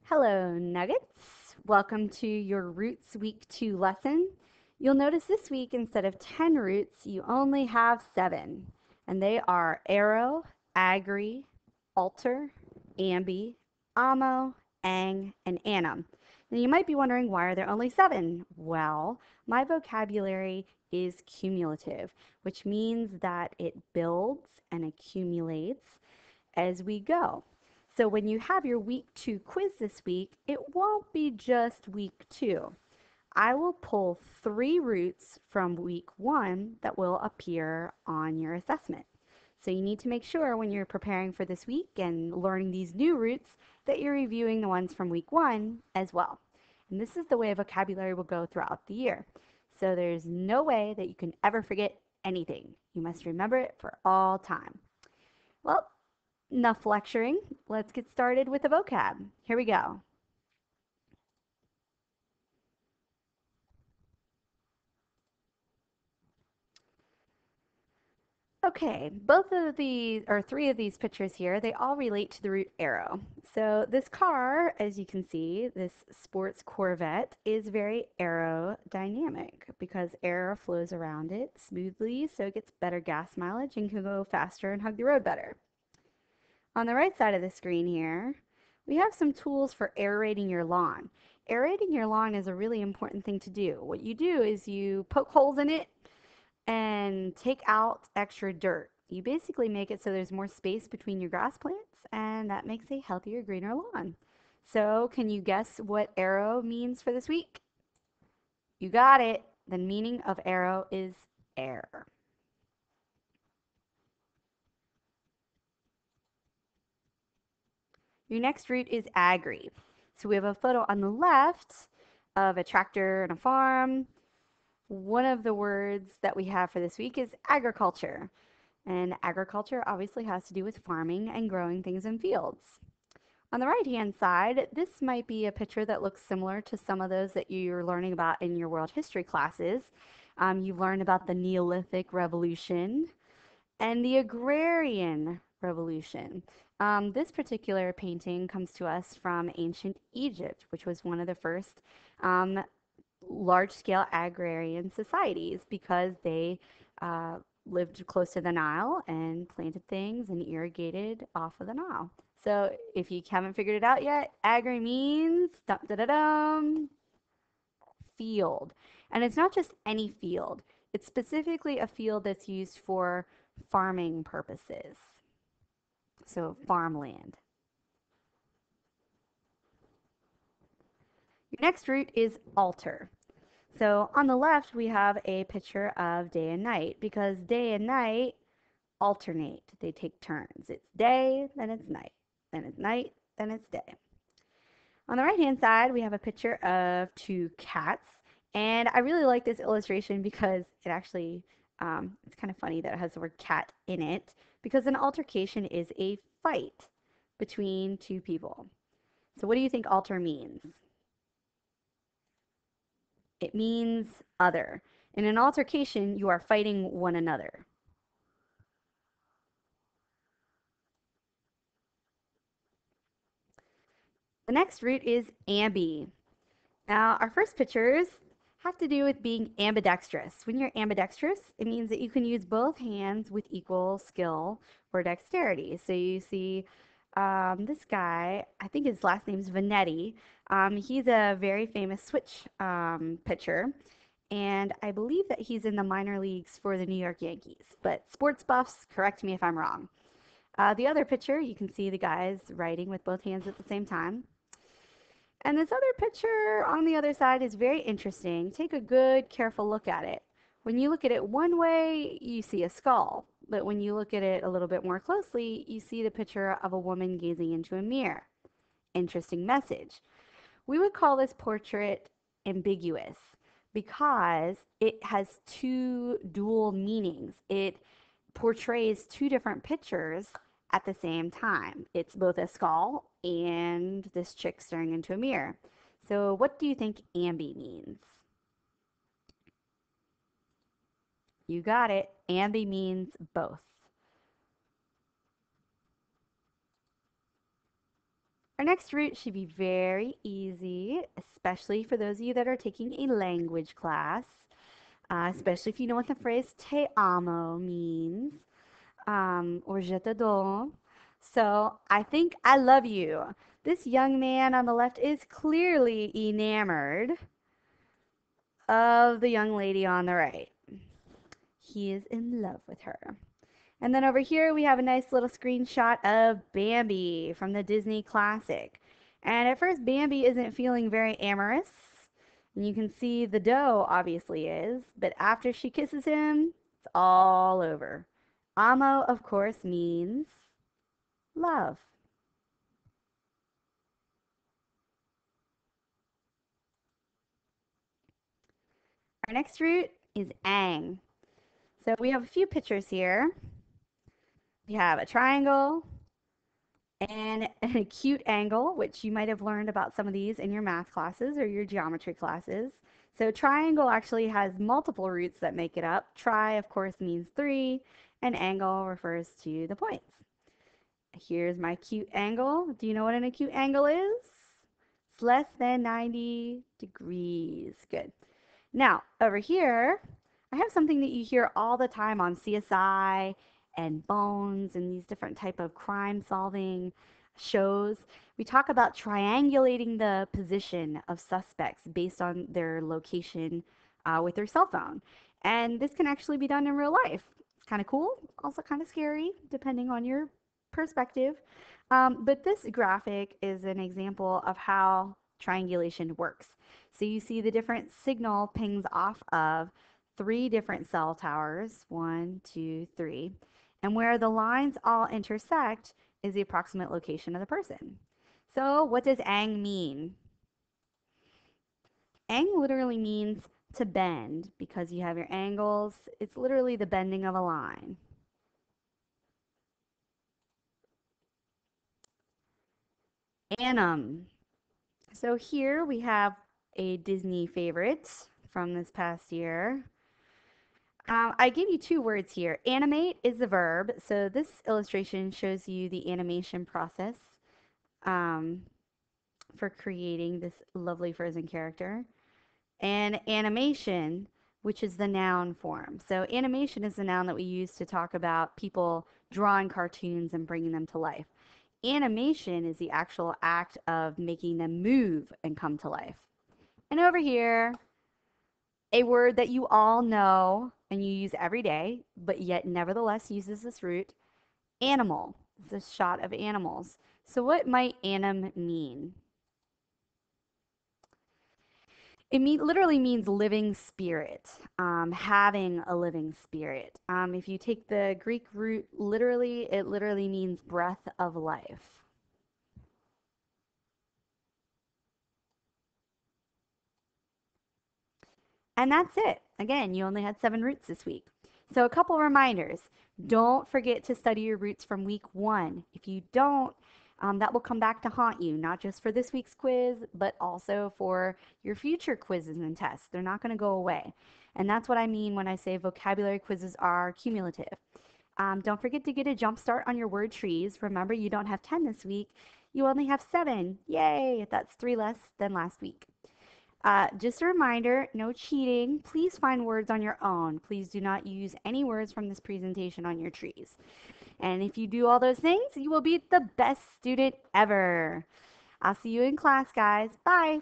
Hello, Nuggets. Welcome to your Roots Week 2 lesson. You'll notice this week, instead of 10 roots, you only have 7. And they are arrow, agri, alter, ambi, amo, ang, and anum. Now you might be wondering, why are there only 7? Well, my vocabulary is cumulative, which means that it builds and accumulates as we go. So when you have your week 2 quiz this week, it won't be just week 2. I will pull 3 roots from week 1 that will appear on your assessment. So you need to make sure when you're preparing for this week and learning these new roots that you're reviewing the ones from week 1 as well. And this is the way vocabulary will go throughout the year. So there's no way that you can ever forget anything. You must remember it for all time. Well, enough lecturing. Let's get started with the vocab. Here we go. Okay, both of these, or 3 of these pictures here, they all relate to the root arrow. So this car, as you can see, this sports Corvette, is very aerodynamic because air flows around it smoothly, so it gets better gas mileage and can go faster and hug the road better. On the right side of the screen here, we have some tools for aerating your lawn. Aerating your lawn is a really important thing to do. What you do is you poke holes in it and take out extra dirt. You basically make it so there's more space between your grass plants, and that makes a healthier, greener lawn. So, can you guess what arrow means for this week? You got it. The meaning of arrow is air. Your next root is agri. So we have a photo on the left of a tractor and a farm. One of the words that we have for this week is agriculture. And agriculture obviously has to do with farming and growing things in fields. On the right-hand side, this might be a picture that looks similar to some of those that you're learning about in your world history classes. You've learned about the Neolithic Revolution and the Agrarian Revolution. This particular painting comes to us from ancient Egypt, which was one of the first um, large-scale agrarian societies because they uh, lived close to the Nile and planted things and irrigated off of the Nile. So if you haven't figured it out yet, agri means dum, da, da, dum, field. And it's not just any field. It's specifically a field that's used for farming purposes. So farmland. Your next root is alter. So on the left, we have a picture of day and night because day and night alternate. They take turns. It's day, then it's night. Then it's night, then it's day. On the right-hand side, we have a picture of 2 cats. And I really like this illustration because it actually, it's kind of funny that it has the word cat in it because an altercation is a fight between 2 people. So what do you think alter means? It means other. In an altercation, you are fighting one another. The next root is ambi. Now, our first pictures have to do with being ambidextrous. When you're ambidextrous, it means that you can use both hands with equal skill or dexterity. So you see this guy, I think his last name is Vanetti. He's a very famous switch pitcher, and I believe that he's in the minor leagues for the New York Yankees. But sports buffs, correct me if I'm wrong. The other picture, you can see the guys writing with both hands at the same time. And this other picture on the other side is very interesting. Take a good, careful look at it. When you look at it one way, you see a skull. But when you look at it a little bit more closely, you see the picture of a woman gazing into a mirror. Interesting message. We would call this portrait ambiguous because it has 2 dual meanings. It portrays 2 different pictures at the same time. It's both a skull and this chick staring into a mirror. So what do you think ambi means? You got it. Ambi means both. Our next root should be very easy, especially for those of you that are taking a language class, especially if you know what the phrase te amo means, or je t'adore. So I think I love you. This young man on the left is clearly enamored of the young lady on the right. He is in love with her. And then over here we have a nice little screenshot of Bambi from the Disney classic. And at first Bambi isn't feeling very amorous. And you can see the doe obviously is, but after she kisses him, it's all over. Amo, of course, means love. Our next root is ang. So we have a few pictures here. We have a triangle and an acute angle, which you might have learned about some of these in your math classes or your geometry classes. So triangle actually has multiple roots that make it up. Tri, of course, means 3, and angle refers to the points. Here's my acute angle. Do you know what an acute angle is? It's less than 90 degrees. Good. Now, over here, I have something that you hear all the time on CSI and Bones and these different type of crime solving shows. We talk about triangulating the position of suspects based on their location with their cell phone. And this can actually be done in real life. It's kind of cool, also kind of scary, depending on your perspective. But this graphic is an example of how triangulation works. So you see the different signal pings off of 3 different cell towers, 1, 2, 3, and where the lines all intersect is the approximate location of the person. So what does ang mean? Ang literally means to bend because you have your angles. It's literally the bending of a line. Annum. So here we have a Disney favorite from this past year. I gave you 2 words here. Animate is the verb. So this illustration shows you the animation process um, for creating this lovely frozen character. And animation, which is the noun form. So animation is the noun that we use to talk about people drawing cartoons and bringing them to life. Animation is the actual act of making them move and come to life. And over here, a word that you all know and you use every day, but yet nevertheless uses this root, animal. It's a shot of animals. So what might anim mean? It literally means living spirit, having a living spirit. If you take the Greek root literally, it literally means breath of life. And that's it. Again, you only had 7 roots this week. So a couple reminders. Don't forget to study your roots from week 1. If you don't, that will come back to haunt you, not just for this week's quiz, but also for your future quizzes and tests. They're not going to go away. And that's what I mean when I say vocabulary quizzes are cumulative. Don't forget to get a jump start on your word trees. Remember, you don't have 10 this week. You only have 7. Yay! That's 3 less than last week. Just a reminder, no cheating. Please find words on your own. Please do not use any words from this presentation on your trees. And if you do all those things, you will be the best student ever. I'll see you in class, guys. Bye.